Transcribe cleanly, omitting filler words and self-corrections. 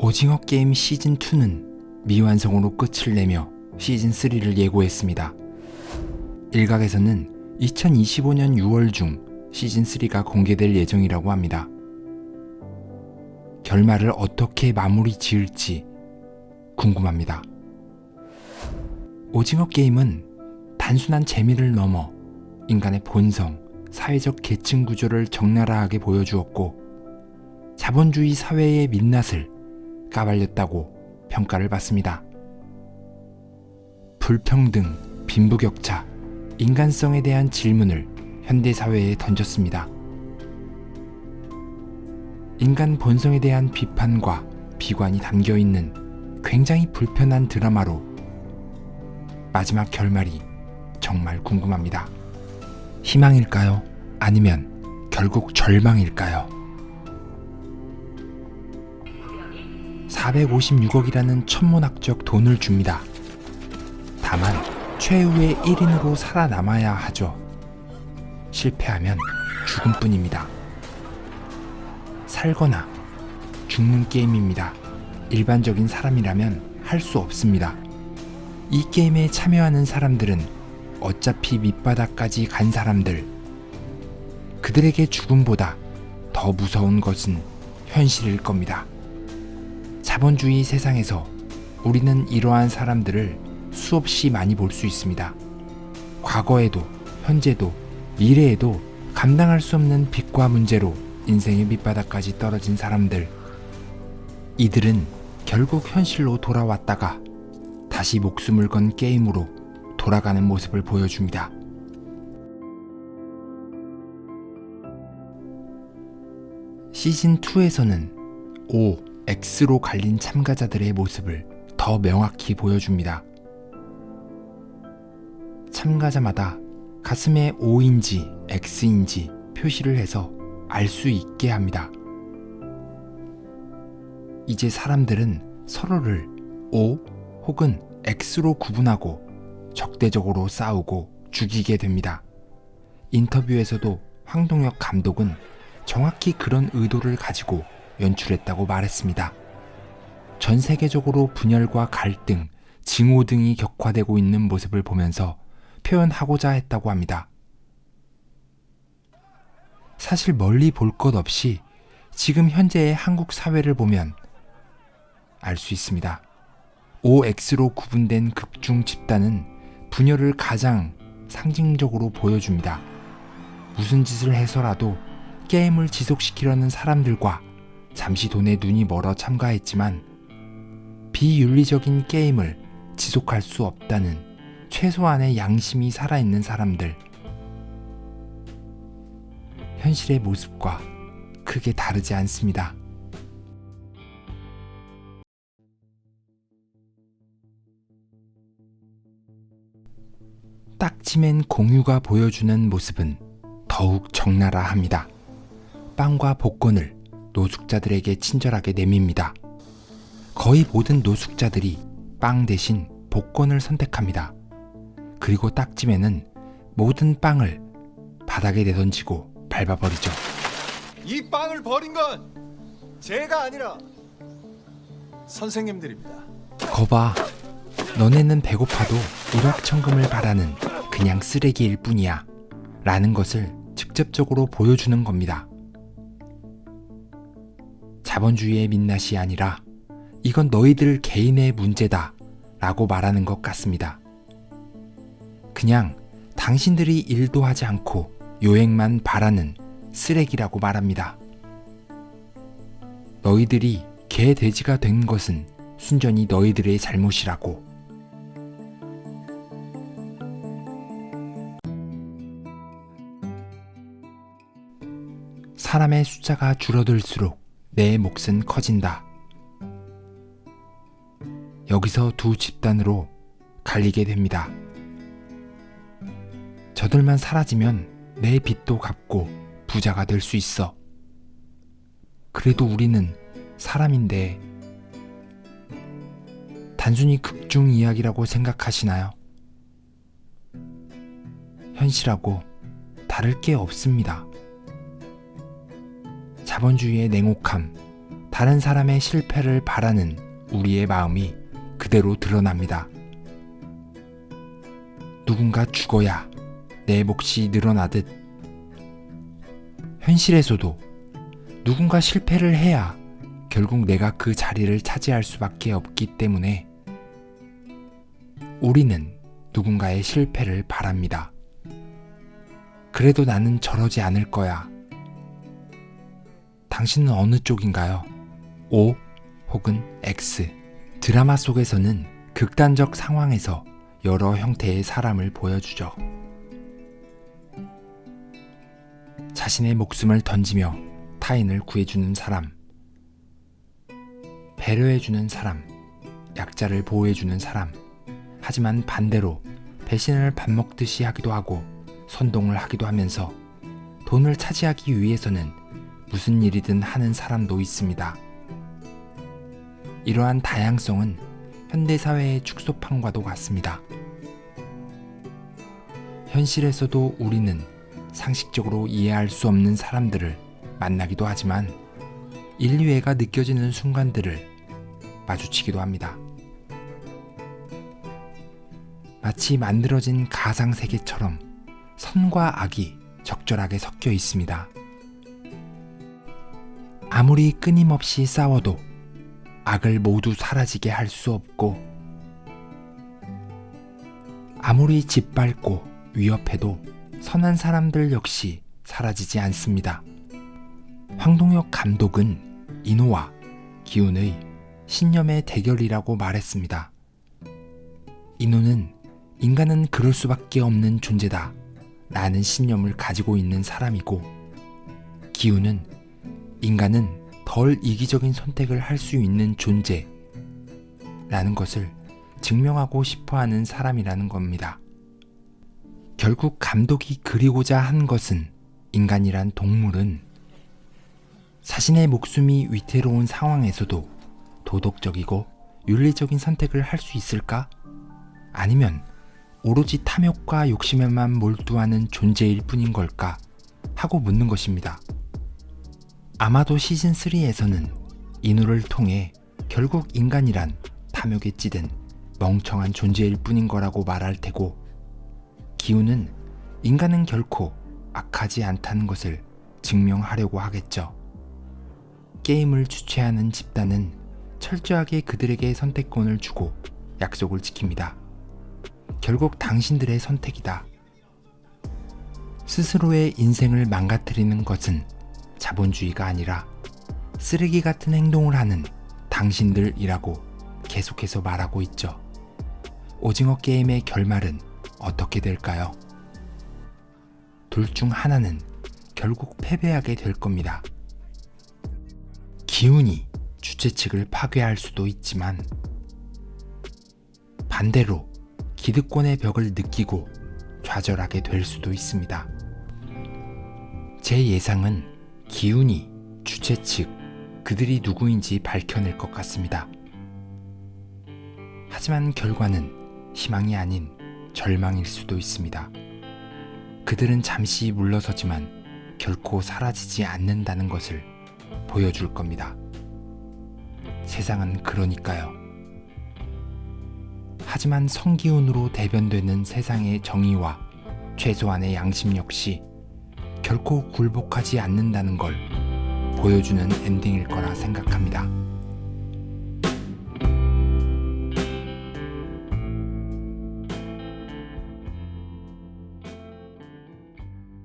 오징어 게임 시즌2는 미완성으로 끝을 내며 시즌3를 예고했습니다. 일각에서는 2025년 6월 중 시즌3가 공개될 예정이라고 합니다. 결말을 어떻게 마무리 지을지 궁금합니다. 오징어 게임은 단순한 재미를 넘어 인간의 본성, 사회적 계층 구조를 적나라하게 보여주었고 자본주의 사회의 민낯을 까발렸다고 평가를 받습니다. 불평등, 빈부격차, 인간성에 대한 질문을 현대사회에 던졌습니다. 인간 본성에 대한 비판과 비관이 담겨있는 굉장히 불편한 드라마로 마지막 결말이 정말 궁금합니다. 희망일까요? 아니면 결국 절망일까요? 456억이라는 천문학적 돈을 줍니다. 다만 최후의 1인으로 살아남아야 하죠. 실패하면 죽음뿐입니다. 살거나 죽는 게임입니다. 일반적인 사람이라면 할 수 없습니다. 이 게임에 참여하는 사람들은 어차피 밑바닥까지 간 사람들. 그들에게 죽음보다 더 무서운 것은 현실일 겁니다. 자본주의 세상에서 우리는 이러한 사람들을 수없이 많이 볼 수 있습니다. 과거에도, 현재도, 미래에도 감당할 수 없는 빚과 문제로 인생의 밑바닥까지 떨어진 사람들. 이들은 결국 현실로 돌아왔다가 다시 목숨을 건 게임으로 돌아가는 모습을 보여줍니다. 시즌2에서는 O, X로 갈린 참가자들의 모습을 더 명확히 보여줍니다. 참가자마다 가슴에 O인지 X인지 표시를 해서 알 수 있게 합니다. 이제 사람들은 서로를 O 혹은 X로 구분하고 적대적으로 싸우고 죽이게 됩니다. 인터뷰에서도 황동혁 감독은 정확히 그런 의도를 가지고 연출했다고 말했습니다. 전 세계적으로 분열과 갈등, 증오 등이 격화되고 있는 모습을 보면서 표현하고자 했다고 합니다. 사실 멀리 볼 것 없이 지금 현재의 한국 사회를 보면 알 수 있습니다. OX로 구분된 극중 집단은 분열을 가장 상징적으로 보여줍니다. 무슨 짓을 해서라도 게임을 지속시키려는 사람들과 잠시 돈에 눈이 멀어 참가했지만 비윤리적인 게임을 지속할 수 없다는 최소한의 양심이 살아있는 사람들. 현실의 모습과 크게 다르지 않습니다. 딱지맨 공유가 보여주는 모습은 더욱 적나라합니다. 빵과 복권을 노숙자들에게 친절하게 내밉니다. 거의 모든 노숙자들이 빵 대신 복권을 선택합니다. 그리고 딱지맨은 모든 빵을 바닥에 내던지고 밟아버리죠. 이 빵을 버린 건 제가 아니라 선생님들입니다. 거봐, 너네는 배고파도 일확천금을 바라는 그냥 쓰레기일 뿐이야 라는 것을 직접적으로 보여주는 겁니다. 자본주의의 민낯이 아니라 이건 너희들 개인의 문제다 라고 말하는 것 같습니다. 그냥 당신들이 일도 하지 않고 요행만 바라는 쓰레기라고 말합니다. 너희들이 개 돼지가 된 것은 순전히 너희들의 잘못이라고. 사람의 숫자가 줄어들수록 내 몫은 커진다. 여기서 두 집단으로 갈리게 됩니다. 저들만 사라지면 내 빚도 갚고 부자가 될 수 있어. 그래도 우리는 사람인데 단순히 극중 이야기라고 생각하시나요? 현실하고 다를 게 없습니다. 자본주의의 냉혹함, 다른 사람의 실패를 바라는 우리의 마음이 그대로 드러납니다. 누군가 죽어야 내 몫이 늘어나듯 현실에서도 누군가 실패를 해야 결국 내가 그 자리를 차지할 수밖에 없기 때문에 우리는 누군가의 실패를 바랍니다. 그래도 나는 저러지 않을 거야. 당신은 어느 쪽인가요? O 혹은 X. 드라마 속에서는 극단적 상황에서 여러 형태의 사람을 보여주죠. 자신의 목숨을 던지며 타인을 구해주는 사람, 배려해주는 사람, 약자를 보호해주는 사람. 하지만 반대로 배신을 밥 먹듯이 하기도 하고 선동을 하기도 하면서 돈을 차지하기 위해서는 무슨 일이든 하는 사람도 있습니다. 이러한 다양성은 현대사회의 축소판과도 같습니다. 현실에서도 우리는 상식적으로 이해할 수 없는 사람들을 만나기도 하지만 인류애가 느껴지는 순간들을 마주치기도 합니다. 마치 만들어진 가상세계처럼 선과 악이 적절하게 섞여 있습니다. 아무리 끊임없이 싸워도 악을 모두 사라지게 할 수 없고, 아무리 짓밟고 위협해도 선한 사람들 역시 사라지지 않습니다. 황동혁 감독은 인호와 기훈의 신념의 대결이라고 말했습니다. 인호는 인간은 그럴 수밖에 없는 존재다 라는 신념을 가지고 있는 사람이고, 기훈은 인간은 덜 이기적인 선택을 할 수 있는 존재 라는 것을 증명하고 싶어하는 사람이라는 겁니다. 결국 감독이 그리고자 한 것은 인간이란 동물은 자신의 목숨이 위태로운 상황에서도 도덕적이고 윤리적인 선택을 할 수 있을까? 아니면 오로지 탐욕과 욕심에만 몰두하는 존재일 뿐인 걸까? 하고 묻는 것입니다. 아마도 시즌3에서는 인우를 통해 결국 인간이란 탐욕에 찌든 멍청한 존재일 뿐인 거라고 말할 테고, 기훈은 인간은 결코 악하지 않다는 것을 증명하려고 하겠죠. 게임을 주최하는 집단은 철저하게 그들에게 선택권을 주고 약속을 지킵니다. 결국 당신들의 선택이다. 스스로의 인생을 망가뜨리는 것은 자본주의가 아니라 쓰레기 같은 행동을 하는 당신들이라고 계속해서 말하고 있죠. 오징어 게임의 결말은 어떻게 될까요? 둘 중 하나는 결국 패배하게 될 겁니다. 기훈이 주최 측을 파괴할 수도 있지만 반대로 기득권의 벽을 느끼고 좌절하게 될 수도 있습니다. 제 예상은 기훈이 주최 측 그들이 누구인지 밝혀낼 것 같습니다. 하지만 결과는 희망이 아닌 절망일 수도 있습니다. 그들은 잠시 물러서지만 결코 사라지지 않는다는 것을 보여줄 겁니다. 세상은 그러니까요. 하지만 성기훈으로 대변되는 세상의 정의와 최소한의 양심 역시 결코 굴복하지 않는다는 걸 보여주는 엔딩일 거라 생각합니다.